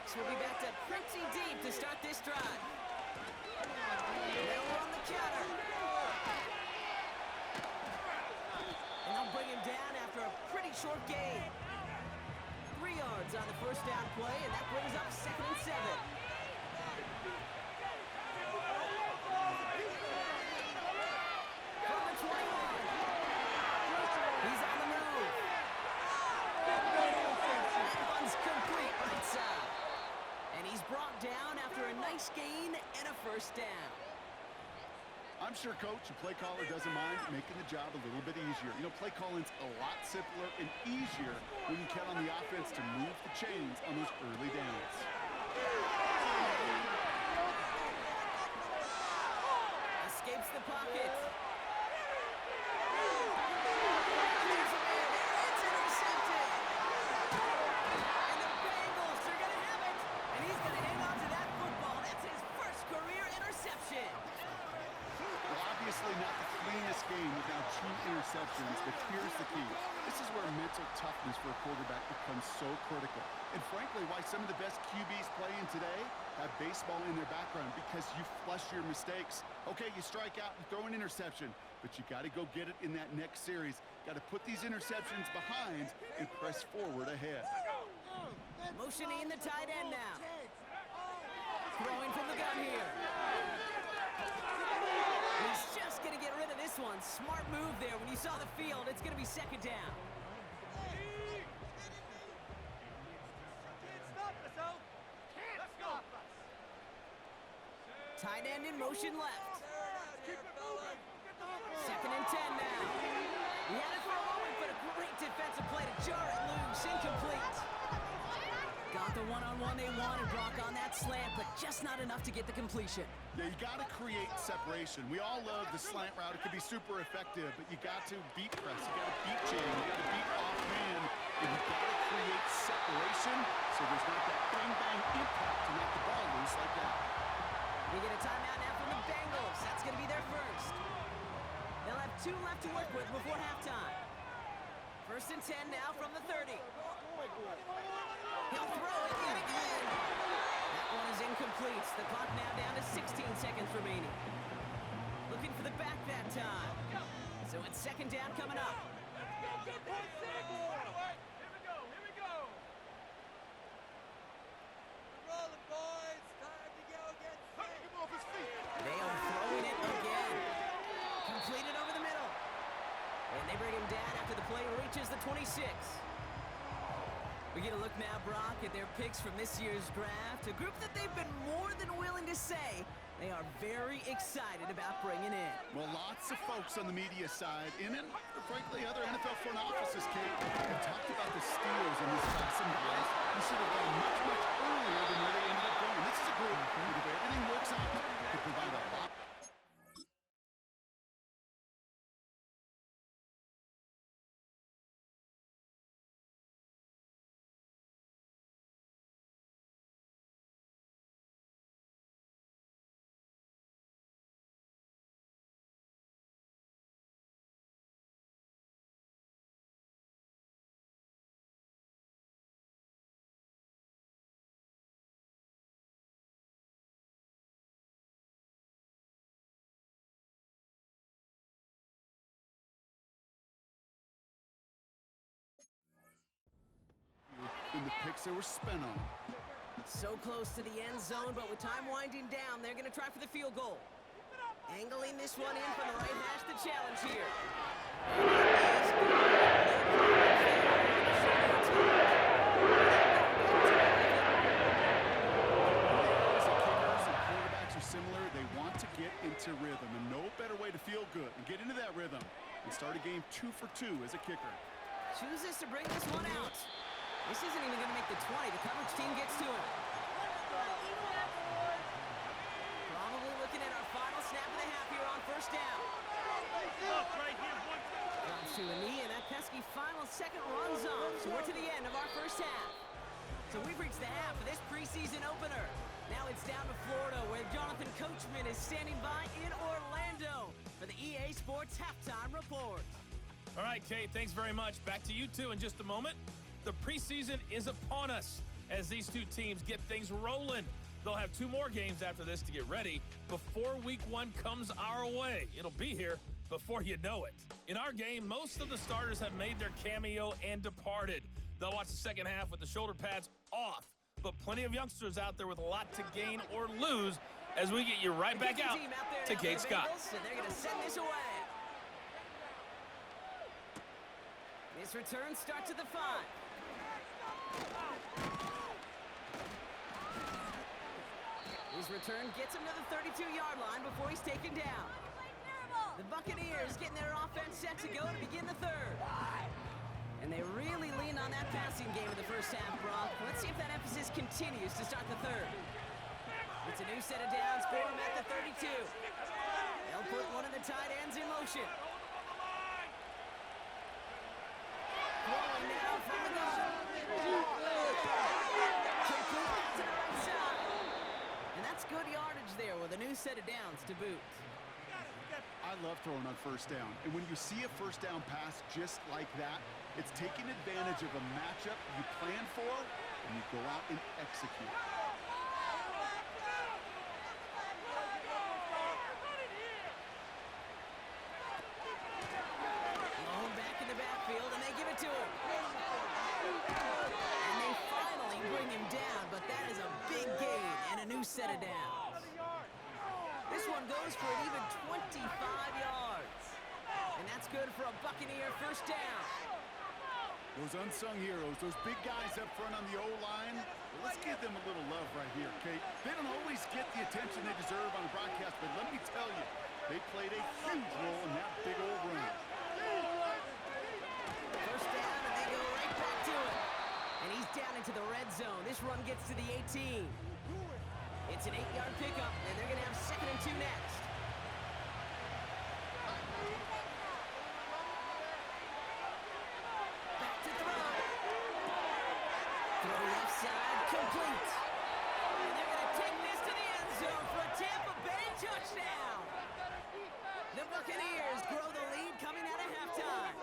Bucs will be back to pretty deep to start this drive. They'll run the counter. And they'll bring him down after a pretty short gain. 3 yards on the first down play, and that brings up 2nd and 7. From the 21. He's on the move. That one's complete right side. And he's brought down after a nice gain and a first down. I'm sure coach and play caller doesn't mind making the job a little bit easier. You know, play calling's a lot simpler and easier when you count on the offense to move the chains on those early downs. Escapes the pocket. Not the cleanest game with now 2 interceptions, but here's the key. This is where mental toughness for a quarterback becomes so critical. And frankly, why some of the best QBs playing today have baseball in their background, because you flush your mistakes. Okay, you strike out and throw an interception, but you got to go get it in that next series. Got to put these interceptions behind and press forward ahead. Motioning the tight end now. Throwing from the gun here. He's just going to get rid of this one. Smart move there. When you saw the field, it's going to be 2nd down. Tight end in motion left. 2nd and 10 now. He had it for a moment, but a great defensive play to jar it loose. Incomplete. Got the one-on-one they wanted, Brock, on that slant, but just not enough to get the completion. Yeah, you got to create separation. We all love the slant route. It can be super effective, but you got to beat press. You got to beat chain. You got to beat off-man, and you got to create separation so there's not that bang-bang impact to knock the ball loose like that. We get a timeout now from the Bengals. That's going to be their first. They'll have 2 left to work with before halftime. 1st and 10 now from the 30. He'll throw it yet again. That one is incomplete. The clock now down to 16 seconds remaining. Looking for the back that time. So it's 2nd down coming up. Here we go. Rolling, boys. Time to go against him off his feet. They'll throw it again. Completed over the middle. And they bring him down after the play reaches the 26. We get a look now, Brock, at their picks from this year's draft. A group that they've been more than willing to say they are very excited about bringing in. Well, lots of folks on the media side, and frankly, other NFL front offices, Kate, have talked about the steals in this class. Some guys who should have gone much, much earlier than where they ended up going. This is a group that, if everything works out, could provide a lot. And the picks they were spent on. So close to the end zone, but with time winding down, they're going to try for the field goal. Angling this one in from the right hash, the challenge here. Quarterbacks are similar. They want to get into rhythm, and no better way to feel good and get into that rhythm and start a game 2 for 2 as a kicker. Chooses to bring this one out. This isn't even going to make the 20. The coverage team gets to him. Probably looking at our final snap of the half here on 1st down. Drops to a knee, and that pesky final second runs off. So we're to the end of our first half. So we've reached the half of this preseason opener. Now it's down to Florida, where Jonathan Coachman is standing by in Orlando for the EA Sports Halftime Report. All right, Kate, thanks very much. Back to you two in just a moment. The preseason is upon us. as these two teams get things rolling. They'll have 2 more games after this to get ready before Week 1 comes our way. It'll be here before you know it. In our game, most of the starters have made their cameo and departed. They'll watch the second half with the shoulder pads off, but plenty of youngsters out there with a lot to gain or lose as we get you right back out to Kate Scott. And they're going to send this away. This return starts at the 5. His return gets him to the 32-yard line before he's taken down. The Buccaneers getting their offense set to go to begin the third. And they really leaned on that passing game in the first half, Brock. Let's see if that emphasis continues to start the third. It's a new set of downs for him at the 32. They'll put one of the tight ends in motion. Throwing now from the gun. Complete out to the right side. And that's good yardage there with a new set of downs to boot. I love throwing on first down. And when you see a first down pass just like that, it's taking advantage of a matchup you plan for, and you go out and execute. Long back in the backfield, and they give it to him. And they finally bring him down, but that is a big gain and a new set of downs. This one goes for an even 25 yards. And that's good for a Buccaneer first down. Those unsung heroes, those big guys up front on the O-line, well, let's give them a little love right here, Kate. They don't always get the attention they deserve on the broadcast, but let me tell you, they played a huge role in that big old run. First down, and they go right back to it. And he's down into the red zone. This run gets to the 18. It's an 8-yard pickup, and they're going to have 2nd and 2 next. Back to throw. Throw left side, complete. And they're going to take this to the end zone for a Tampa Bay touchdown. The Buccaneers grow the lead coming out of halftime.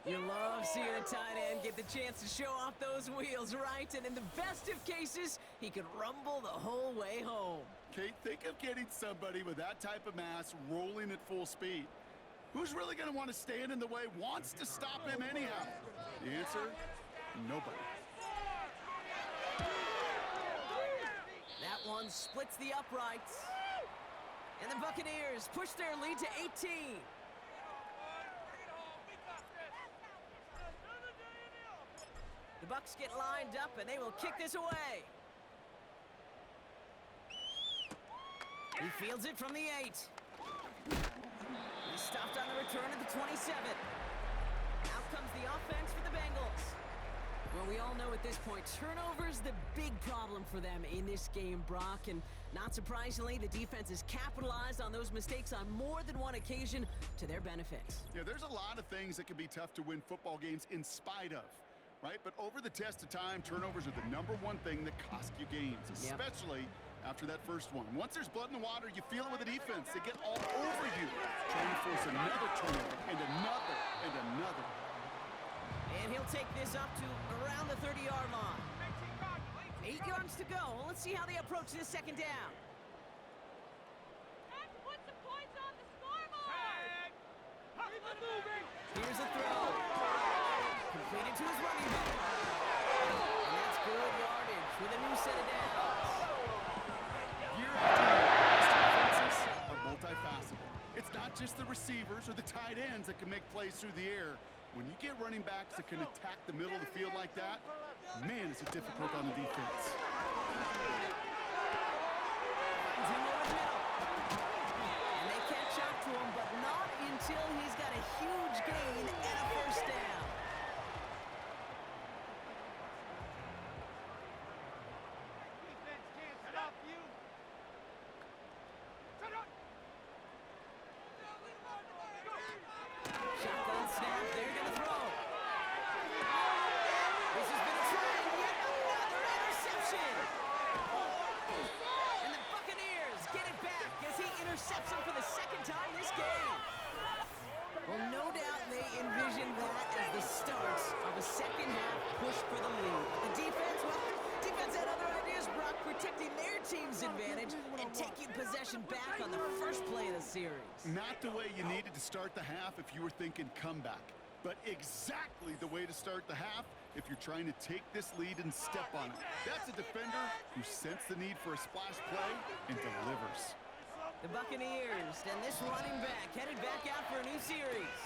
You love seeing a tight end get the chance to show off those wheels, right? And in the best of cases, he could rumble the whole way home. Kate, think of getting somebody with that type of mass rolling at full speed. Who's really going to want to stand in the way, wants to stop him anyhow? The answer, nobody. That one splits the uprights. And the Buccaneers push their lead to 18. The Bucs get lined up, and they will kick this away. He fields it from the 8. He's stopped on the return at the 27. Out comes the offense for the Bengals. Well, we all know at this point, turnovers the big problem for them in this game, Brock. And not surprisingly, the defense has capitalized on those mistakes on more than one occasion to their benefit. Yeah, there's a lot of things that can be tough to win football games in spite of. Right? But over the test of time, turnovers are the #1 thing that cost you games, especially after that first one. Once there's blood in the water, you feel it with the defense. They get all over you, trying to force another turnover and another and another. And he'll take this up to around the 30-yard line. 8 yards to go. Well, let's see how they approach this second down. Put some points on the scoreboard. Here's a throw. Completed to his running back. And that's good yardage with a new set of downs. Year after year, these defenses are multifaceted. It's not just the receivers or the tight ends that can make plays through the air. When you get running backs that can attack the middle of the field like that, man, is it difficult on the defense. Finds him over the middle. And they catch up to him, but not until he's got a huge gain and a first down. Shotgun snap, they're going to throw. This has been a trend, yet another interception. And the Buccaneers get it back as he intercepts him for the second time this game. Well, no doubt they envisioned that as possession back on the first play of the series. Not the way you needed to start the half if you were thinking comeback, but exactly the way to start the half if you're trying to take this lead and step on it. That's a defender who sensed the need for a splash play and delivers. The Buccaneers and this running back headed back out for a new series.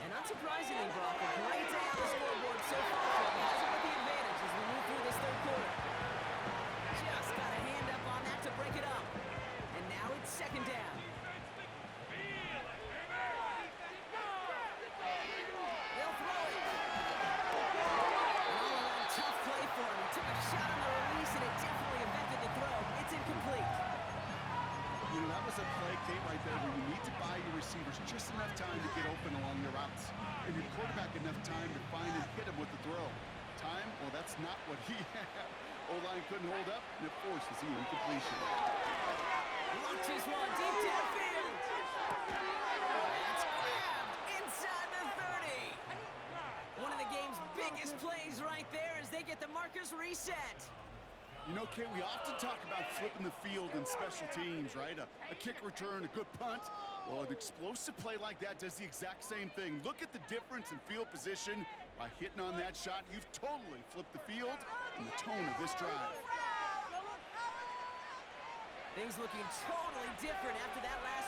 And unsurprisingly, Brock, a great day on the scoreboard so far for him. He hasn't got the advantage as we move through this third quarter. Just got a hand up on that to break it up. And now it's second down. They'll throw it. An all-around tough play for him. He took a shot on the release, and it definitely affected the throw. It's incomplete. You know, that was a play, Kate, right there where you need to buy your receivers just enough time to get open along their routes. And your quarterback enough time to find and hit him with the throw. Time? Well, that's not what he had. O-line couldn't hold up, and it forces the incompletion. Launches one deep downfield. That's grabbed inside the 30. One of the game's biggest plays right there as they get the markers reset. You know, Kate, we often talk about flipping the field in special teams, right? A kick return, a good punt. Well, an explosive play like that does the exact same thing. Look at the difference in field position. By hitting on that shot, you've totally flipped the field and the tone of this drive. Things looking totally different after that last